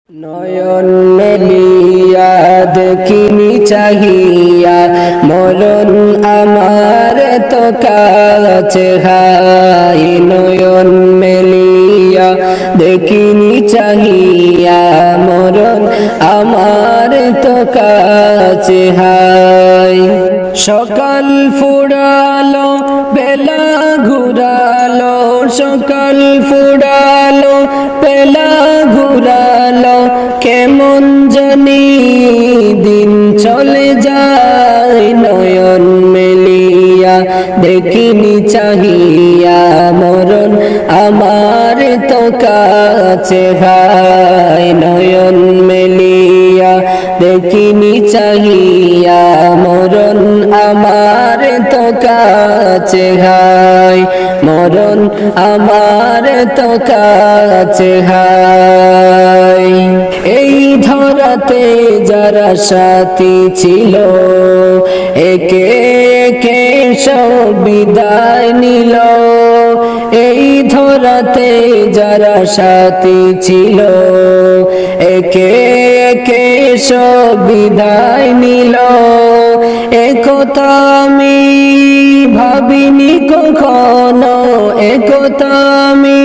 নয়ন মেলিয়া দেখিনি চাহিয়া মরণ আমার তো কাছে হাই। নয়ন মেলিয়া দেখিনি চাহিয়া মরণ আমার তো কাছে হাই। সকাল ফুরালো বেলা ঘুরালো, সকাল ফুরালো বেলা ঘুরালো, কেমন জানি দিন চলে যায়। নয়ন মেলিয়া দেখিনি চাহিয়া মরণ আমার তো কাছে হাই। নয়ন মেলিয়া দেখিনি চাহিয়া মরণ আমার তো কাছে হাই। মরণ আমার তো কাছে হাই। এই ধরাতে যারা সাথী ছিল একে একে সব বিদায় নিল। এই ধরাতে যারা সাথী ছিল একে একে সব বিদায় নিল। একথা আমি ভাবিনি কখনো, একথা আমি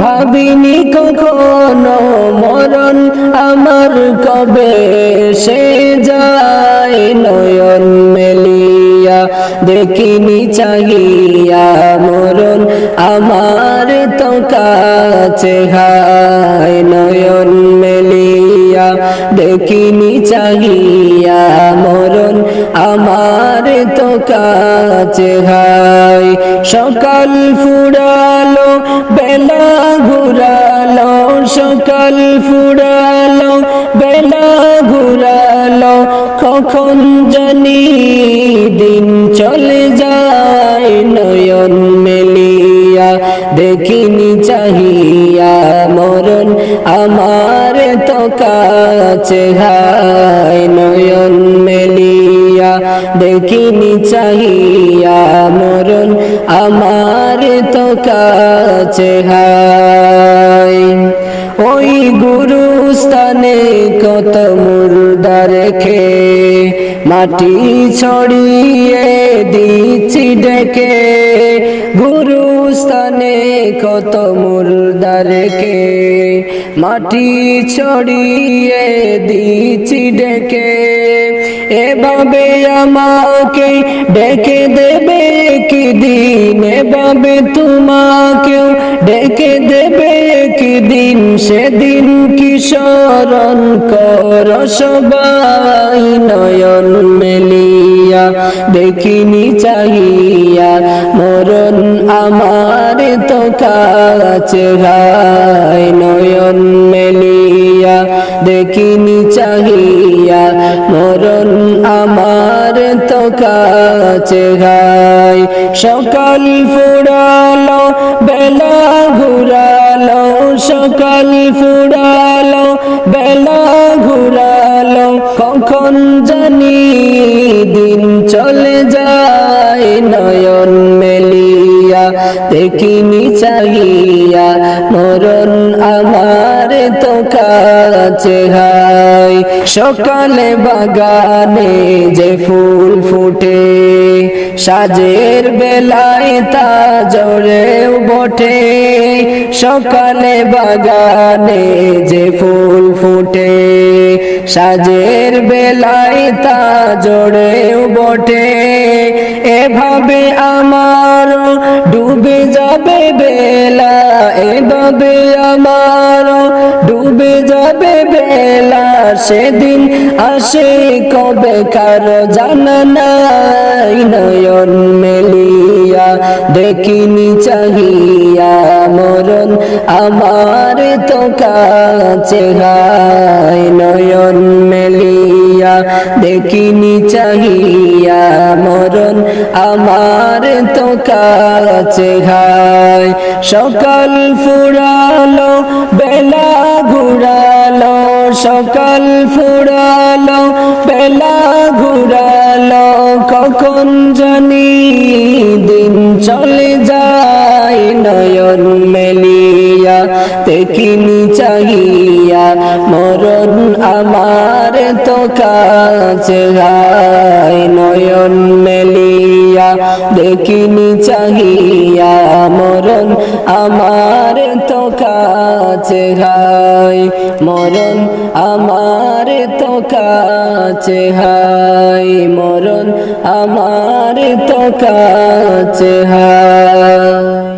ভাবিনি কখনো, মরণ আমার কবে সে যায়। নয়ন মেলিয়া দেখিনি চাহিয়া মরণ আমার তো কাছে হাই। নয়ন মেলিয়া দেখিনি চাহিয়া মরণ আমার তো কাছে হাই। সকাল ফুরালো বেলা ঘুরালো, সকাল ফুরালো বেলা ঘুরালো, কখন জানি দিন চলে যায়। নয়ন মেলিয়া দেখিনি চাহিয়া মরণ আমার তো কাছে হাই। নয়ন মেলিয়া দেখিনি চাহিয়া মরণ আমার তো কাছে হাই। ওই গুরুস্থানে কত মুর্দা রেখে মাটি ছড়িয়ে দিচ্ছি ডেকে। গুরুস্থানে কত মুর্দা রেখে মাটি ছড়িয়ে দিচ্ছি ডেকে। এভাবে আমাকে ডেকে দেবে কি দিন, এভাবে তোমাকেও ডেকে দেবে কি দিন। সেদিন কি স্মরণ কর সবাই। নয়ন মেলিয়া দেখিনি চাহিয়া মরণ আমার তো কাছে হাই। নয়ন মেলিয়া দেখিনি চাহিয়া মরণ আমার তো কাছে হাই। সকাল ফুরালো বেলা ঘুরালো, সকাল ফুরালো বেলা ঘুরালো, কখন জানি দিন চলে যায়। নয়ন মেলিয়া দেখিনি চাহিয়া মরণ আমার তো কাছে হাই। সকালে বাগানে যে ফুল ফুটে সাজের বেলায় তা জড়েও বটে। সকালে বাগানে যে ফুল ফুটে সাজের বেলায় তা জড়েও বটে। এভাবে আমার ডুবে যাবে বেলা, এভাবে আমার ডুবে যাবে বেলা। সেদিন আসে কবে কারো জানা নাই। নয়ন মেলিয়া দেখিনি চাহিয়া মরণ আমার তো কাছে হাই। নয়ন মেলিয়া দেখিনি চাহিয়া মরণ আমার তো কাছে হাই। সকাল ফুরালো বেলা ঘুরালো, সকাল ফুরালো বেলা ঘুরালো, কখন জানি দিন চলে যায়। নয়ন মেলিয়া দেখিনি চাহিয়া মরণ আমার তো কাছে হায় নয়ন মেলিয়া দেখিনি চাহিয়া মরণ আমার তো কাছে হায় মরণ আমার তো কাছে হায় মরণ আমার তো কাছে হায়